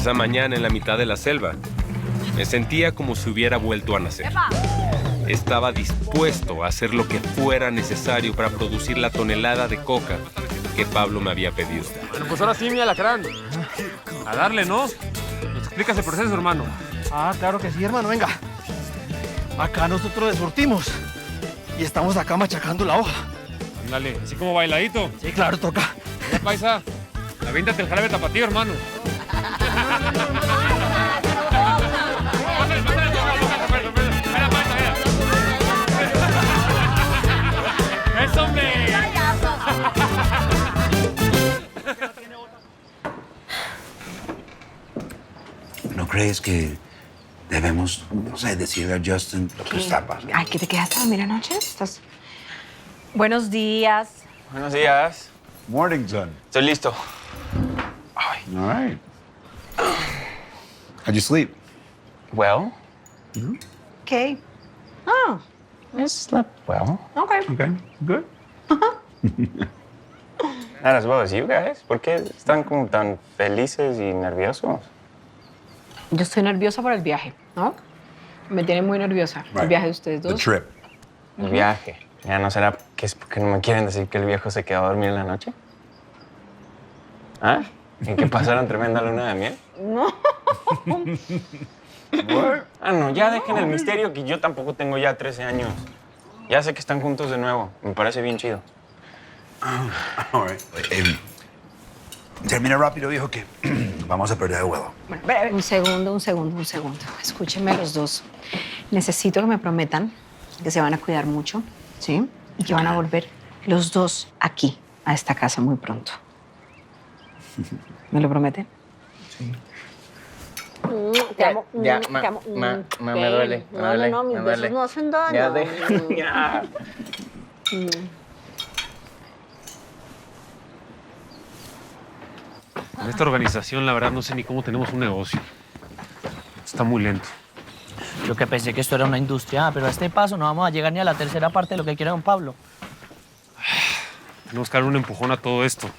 Esa mañana en la mitad de la selva, me sentía como si hubiera vuelto a nacer. Estaba dispuesto a hacer lo que fuera necesario para producir la tonelada de coca que Pablo me había pedido. Bueno, pues ahora sí, mi alacrán. A darle, ¿no? ¿Nos explicas el proceso, hermano? Ah, claro que sí, hermano, venga. Acá nosotros desurtimos y estamos acá machacando la hoja. Ándale, así como bailadito. Sí, claro, toca. Mira, paisa, aviéntate el jarabe tapatío, hermano. ¡Eso, hombre! ¿No crees que debemos, no sé, decirle a Justin lo que está pasando? Ay, ¿que te quedaste a dormir anoche? ¿Estás... Buenos días. Buenos días. Morning, son. Estoy listo. All right. How'd you sleep? Well, Okay. Oh, I slept well. okay. Okay, good. Not as well as you guys. ¿Por qué están como tan felices y nerviosos? Yo estoy nerviosa por el viaje, ¿no? Me tiene muy nerviosa el viaje de ustedes The dos. trip. El viaje. ¿Ya no será que es porque no me quieren decir que el viejo se quedó a dormir en la noche? ¿Ah? ¿Y que pasaron tremenda luna de miel? No. Ah, no, ya dejen el misterio que yo tampoco tengo ya 13 años. Ya sé que están juntos de nuevo. Me parece bien chido. All right. Termina rápido, viejo, que vamos a perder el vuelo. Bueno, un segundo. Escúchenme los dos. Necesito que me prometan que se van a cuidar mucho, ¿sí? Y que van a volver los dos aquí, a esta casa muy pronto. ¿Me lo prometen? Sí. Te amo. Ya, te amo. me duele. Me duele, No, mis me besos duele. no hacen daño. Ya, ya. Con esta organización, la verdad, no sé ni cómo tenemos un negocio. Está muy lento. Yo que pensé que esto era una industria, pero a este paso no vamos a llegar ni a la tercera parte de lo que quiere don Pablo. Tenemos que darle un empujón a todo esto.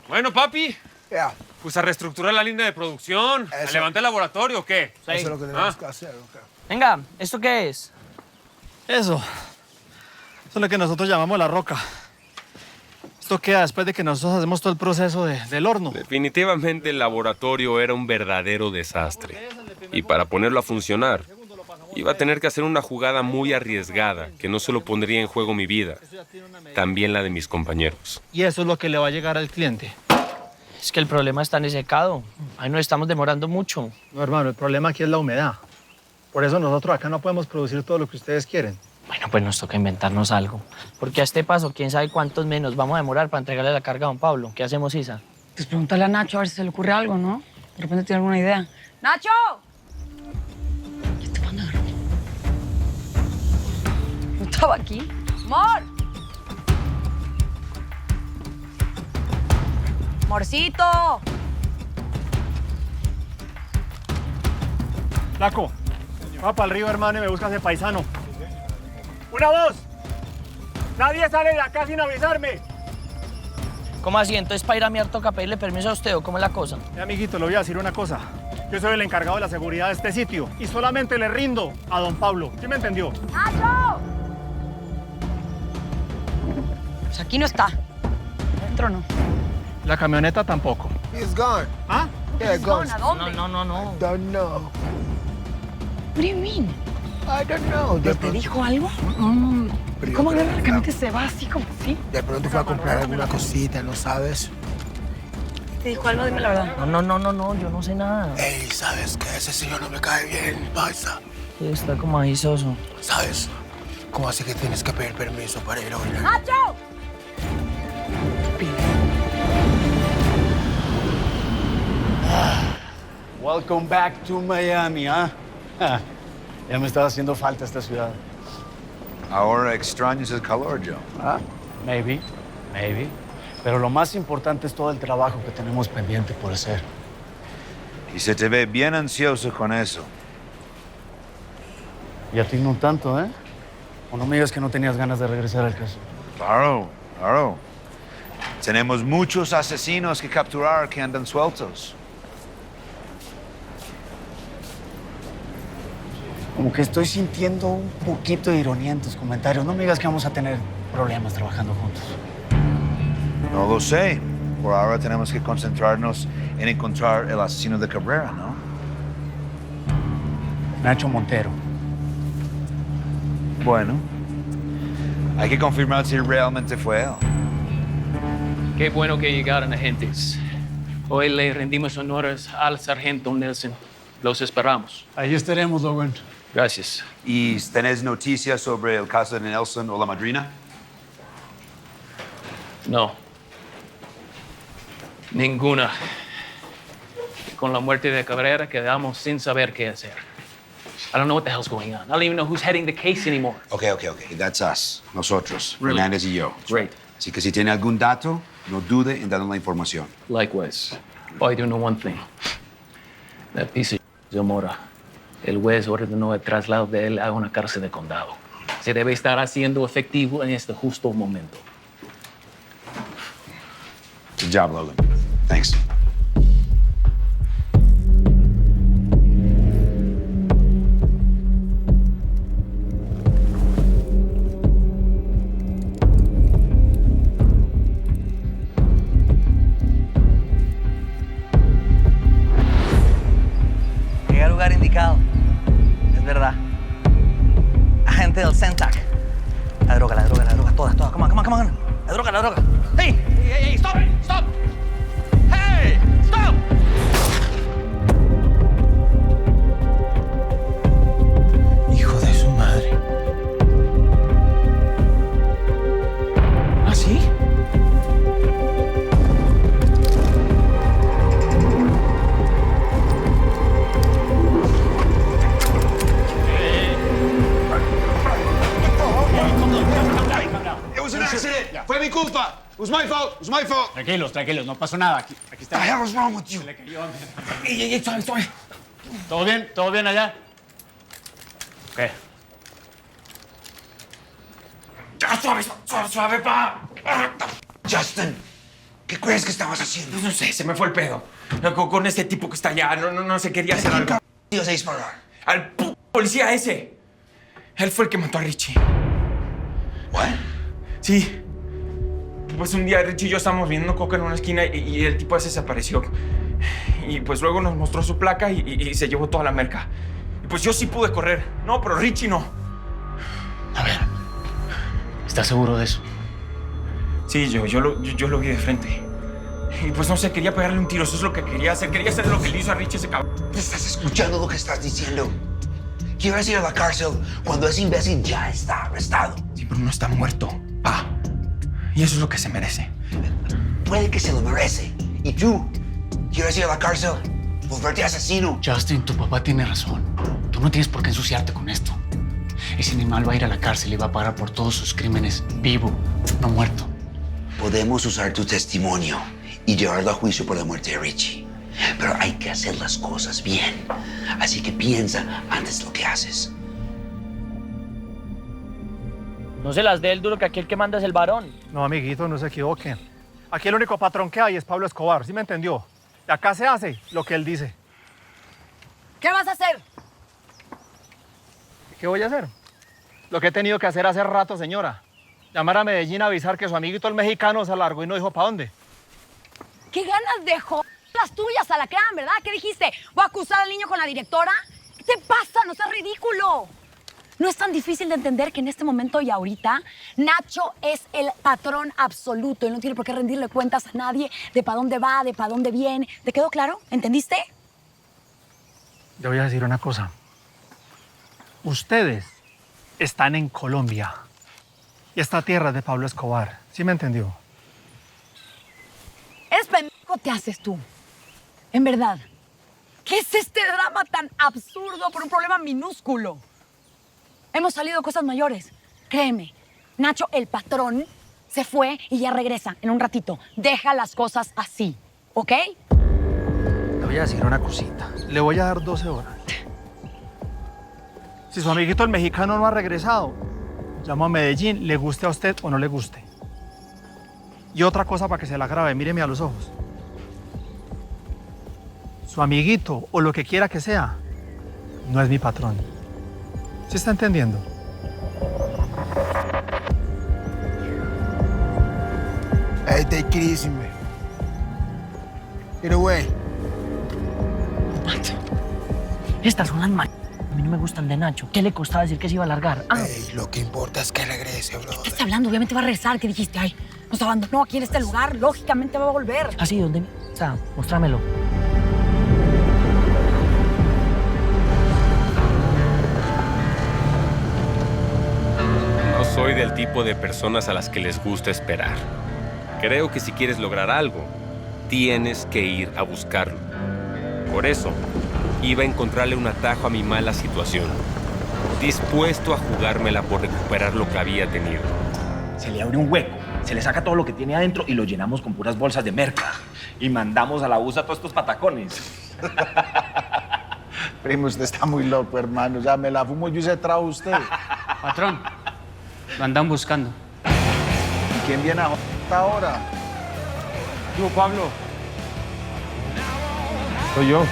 Bueno, papi. Ya, Pues a reestructurar la línea de producción. ¿A Eso. levantar el laboratorio o qué? eso es lo que tenemos Ah. que hacer. Ok. Venga, ¿esto qué es? Eso es lo que nosotros llamamos la roca. Esto queda después de que nosotros hacemos todo el proceso del horno. Definitivamente el laboratorio era un verdadero desastre. Y para ponerlo a funcionar, iba a tener que hacer una jugada muy arriesgada que no solo pondría en juego mi vida, también la de mis compañeros. Y eso es lo que le va a llegar al cliente. Es que el problema está en ese secado. Ahí nos estamos demorando mucho. No, hermano, el problema aquí es la humedad. Por eso nosotros acá no podemos producir todo lo que ustedes quieren. Bueno, pues nos toca inventarnos algo. Porque a este paso, quién sabe cuántos menos vamos a demorar para entregarle la carga a don Pablo. ¿Qué hacemos, Isa? Pues pregúntale a Nacho a ver si se le ocurre algo, ¿no? De repente tiene alguna idea. ¡Nacho! ¿Qué te van a agarrar? ¿No estaba aquí? ¡Mor! ¡Morcito! Flaco, va para el río, hermano, y me buscas de paisano. ¡Una voz! ¡Nadie sale de acá sin avisarme! ¿Cómo así? Entonces, para ir a miar toca pedirle permiso a usted, ¿o cómo es la cosa? Amiguito, le voy a decir una cosa. Yo soy el encargado de la seguridad de este sitio y solamente le rindo a don Pablo. ¿Sí me entendió? ¡Nacho! Pues aquí no está. ¿Adentro no? La camioneta tampoco. He's gone. ¿Ah? Yeah, gone. ¿A dónde? No. Don't know. What do you mean? I don't know. ¿Te dijo algo? Pero yo ¿Cómo creo agarra la que camioneta y se va así como así? de pronto fue a comprar alguna cosita, ¿no sabes? ¿Te dijo algo? Dime la verdad. No, yo no sé nada. Ey, ¿sabes qué? Ese señor no me cae bien, paisa. Sí, está como avisoso. ¿Sabes? ¿Cómo así que tienes que pedir permiso para ir a orinar? ¡Nacho! Welcome back to Miami, ¿ah? Ya me estaba haciendo falta esta ciudad. Ahora extrañas el calor, Joe. Ah, maybe. Pero lo más importante es todo el trabajo que tenemos pendiente por hacer. Y se te ve bien ansioso con eso. Y a ti no tanto, ¿eh? O no me digas que no tenías ganas de regresar al caso. Claro. Tenemos muchos asesinos que capturar que andan sueltos. Como que estoy sintiendo un poquito de ironía en tus comentarios. No me digas que vamos a tener problemas trabajando juntos. No lo sé. Por ahora tenemos que concentrarnos en encontrar el asesino de Cabrera, ¿no? Nacho Montero. Bueno, hay que confirmar si realmente fue él. Qué bueno que llegaron agentes. Hoy le rendimos honores al sargento Nelson. Los esperamos. Ahí estaremos, Logan. Gracias. ¿Y tenés noticias sobre el caso de Nelson o la madrina? No. Ninguna. Con la muerte de Cabrera quedamos sin saber qué hacer. I don't know what the hell's going on. I don't even know who's heading the case anymore. Okay. That's us. Nosotros. Really? Fernández y yo. Great. Así que si tiene algún dato, no dude en darnos la información. Likewise. But I do know one thing. That piece of Zamora, el juez ordenó el traslado de él a una cárcel de condado. Se debe estar haciendo efectivo en este justo momento. Good job, Logan. Thanks. Llegué al lugar indicado. Es verdad. Agente del CENTAC. La droga, todas. Come on. La droga. Hey, stop! Hey, stop! Hijo de su madre. ¿Ah, sí? It was an accident. Fue mi culpa. It was my fault. Tranquilos, no pasó nada. Aquí está. What the hell is wrong with you? Ey, suave. ¿Todo bien allá? ¿Qué? Suave, pa. Justin, ¿qué crees que estabas haciendo? No sé, se me fue el pedo. Con este tipo que está allá, no sé, quería hacer algo. Dios a disparar. Al policía ese. Él fue el que mató a Richie. ¿What? Sí. Pues un día Richie y yo estábamos viendo coca en una esquina y el tipo ese desapareció. Y pues luego nos mostró su placa y se llevó toda la merca. Y pues yo sí pude correr. No, pero Richie no. A ver, ¿estás seguro de eso? Sí, yo lo vi de frente. Y pues no sé, quería pegarle un tiro. Eso es lo que quería hacer. Quería hacer lo que le hizo a Richie ese cabrón. ¿Estás escuchando lo que estás diciendo? Quieres ir a la cárcel cuando ese imbécil ya está arrestado. Sí, pero no está muerto, pa. Y eso es lo que se merece. Puede que se lo merece. ¿Y tú? ¿Quieres ir a la cárcel? ¿Volverte asesino? Justin, tu papá tiene razón. Tú no tienes por qué ensuciarte con esto. Ese animal va a ir a la cárcel y va a pagar por todos sus crímenes vivo, no muerto. Podemos usar tu testimonio y llevarlo a juicio por la muerte de Richie. Pero hay que hacer las cosas bien. Así que piensa antes de lo que haces. No se las dé el duro que aquí el que manda es el varón. No, amiguito, no se equivoque. Aquí el único patrón que hay es Pablo Escobar, ¿sí me entendió? Y acá se hace lo que él dice. ¿Qué vas a hacer? ¿Qué voy a hacer? Lo que he tenido que hacer hace rato, señora. Llamar a Medellín a avisar que su amiguito el mexicano se alargó y no dijo para dónde. ¿Qué ganas de joder las tuyas, Alacrán, verdad? ¿Qué dijiste? ¿Voy a acusar al niño con la directora? ¿Qué te pasa? No seas ridículo. No es tan difícil de entender que en este momento y ahorita Nacho es el patrón absoluto y no tiene por qué rendirle cuentas a nadie de para dónde va, de para dónde viene. ¿Te quedó claro? ¿Entendiste? Le voy a decir una cosa. Ustedes están en Colombia y esta tierra es de Pablo Escobar. ¿Sí me entendió? ¿Eres pendejo te haces tú? En verdad. ¿Qué es este drama tan absurdo por un problema minúsculo? Hemos salido cosas mayores. Créeme, Nacho, el patrón, se fue y ya regresa en un ratito. Deja las cosas así, ¿ok? Le voy a decir una cosita. Le voy a dar 12 horas. Si su amiguito el mexicano no ha regresado, llamo a Medellín, le guste a usted o no le guste. Y otra cosa para que se la grabe, míreme a los ojos. Su amiguito o lo que quiera que sea, no es mi patrón. ¿Sí está entendiendo? Hey, take it easy, man. Get away. Estas son las manos. A mí no me gustan de Nacho. ¿Qué le costaba decir que se iba a largar? Hey, lo que importa es que regrese, bro. ¿Qué estás hablando? Obviamente va a regresar. ¿Qué dijiste? Ay, nos abandonó aquí en este lugar. Lógicamente va a volver. Así, ¿dónde? O sea, mostrámelo. No soy del tipo de personas a las que les gusta esperar. Creo que si quieres lograr algo, tienes que ir a buscarlo. Por eso, iba a encontrarle un atajo a mi mala situación, dispuesto a jugármela por recuperar lo que había tenido. Se le abre un hueco, se le saca todo lo que tiene adentro y lo llenamos con puras bolsas de merca. Y mandamos a la USA a todos estos patacones. Primo, usted está muy loco, hermano. Ya me la fumo yo y se trajo usted. Patrón, lo andan buscando. ¿Y quién viene a ahora? Yo, Pablo. Soy yo.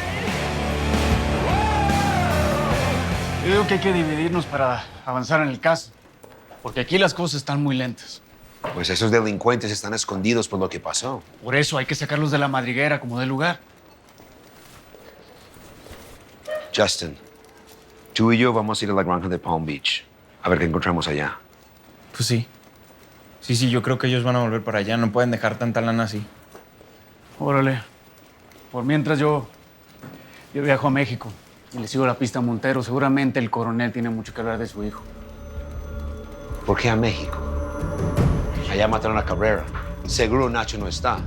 Yo digo que hay que dividirnos para avanzar en el caso. Porque aquí las cosas están muy lentas. Pues esos delincuentes están escondidos por lo que pasó. Por eso hay que sacarlos de la madriguera como de lugar. Justin, tú y yo vamos a ir a la granja de Palm Beach. A ver qué encontramos allá. Pues sí. Sí, yo creo que ellos van a volver para allá. No pueden dejar tanta lana así. Órale. Por mientras yo viajo a México y le sigo la pista a Montero. Seguramente el coronel tiene mucho que hablar de su hijo. ¿Por qué a México? Allá mataron a Cabrera. Seguro Nacho no está.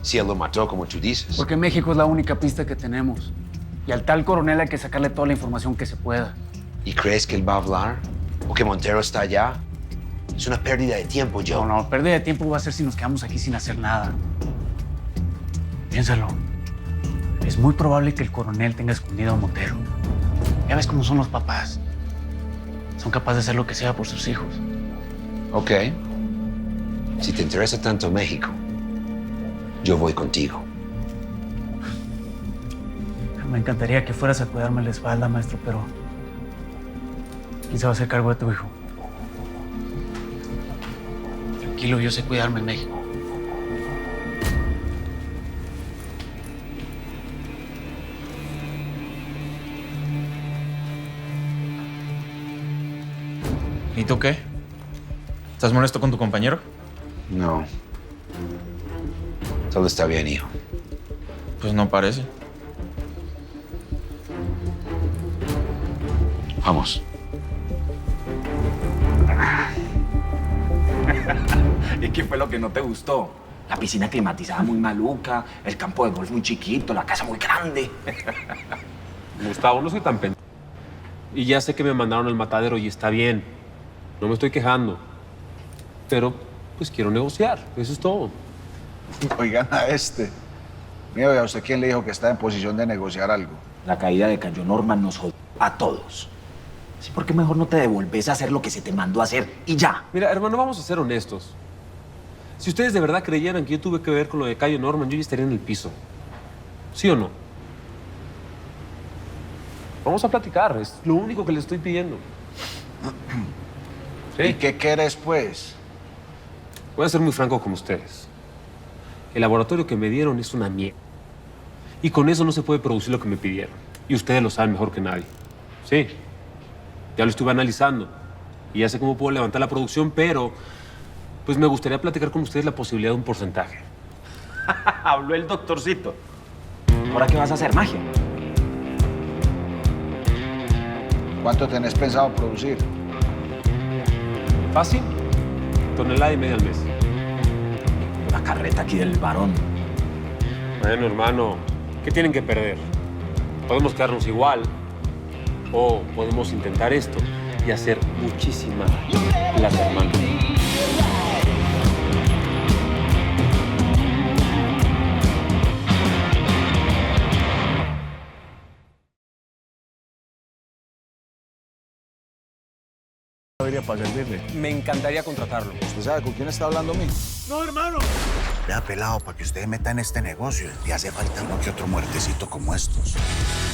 Si él lo mató, como tú dices. Porque México es la única pista que tenemos. Y al tal coronel hay que sacarle toda la información que se pueda. ¿Y crees que él va a hablar? ¿O que Montero está allá? Es una pérdida de tiempo, Joe. No, pérdida de tiempo va a ser si nos quedamos aquí sin hacer nada. Piénsalo. Es muy probable que el coronel tenga escondido a Montero. Ya ves cómo son los papás. Son capaces de hacer lo que sea por sus hijos. Ok. Si te interesa tanto México, yo voy contigo. Me encantaría que fueras a cuidarme la espalda, maestro, pero ¿quién se va a hacer cargo de tu hijo? Tranquilo, yo sé cuidarme en México. ¿Y tú qué? ¿Estás molesto con tu compañero? No. Todo está bien, hijo. Pues no parece. Vamos. ¿Y qué fue lo que no te gustó? La piscina climatizada muy maluca, el campo de golf muy chiquito, la casa muy grande. Gustavo, no soy tan pendejo. Y ya sé que me mandaron al matadero y está bien. No me estoy quejando. Pero, pues quiero negociar. Eso es todo. Oigan a este. Mío, ¿y a usted quién le dijo que está en posición de negociar algo? La caída de Cayo Norman nos jodió a todos. Sí, ¿por qué mejor no te devolves a hacer lo que se te mandó a hacer y ya? Mira, hermano, vamos a ser honestos. Si ustedes de verdad creyeran que yo tuve que ver con lo de Cayo Norman, yo ya estaría en el piso. ¿Sí o no? Vamos a platicar. Es lo único que les estoy pidiendo. ¿Sí? ¿Y qué quieres, pues? Voy a ser muy franco con ustedes. El laboratorio que me dieron es una mierda. Y con eso no se puede producir lo que me pidieron. Y ustedes lo saben mejor que nadie. Sí. Ya lo estuve analizando. Y ya sé cómo puedo levantar la producción, pero pues me gustaría platicar con ustedes la posibilidad de un porcentaje. Habló el doctorcito. ¿Ahora qué vas a hacer? ¿Magia? ¿Cuánto tenés pensado producir? Fácil. 1,5 toneladas al mes. La carreta aquí del varón. Bueno, hermano, ¿qué tienen que perder? Podemos quedarnos igual o podemos intentar esto y hacer muchísima plata, hermano. Para servirle. Me encantaría contratarlo. ¿Usted sabe con quién está hablando, mijo? No, hermano. Vea, pelado, para que usted meta en este negocio, le hace falta uno que otro muertecito como estos.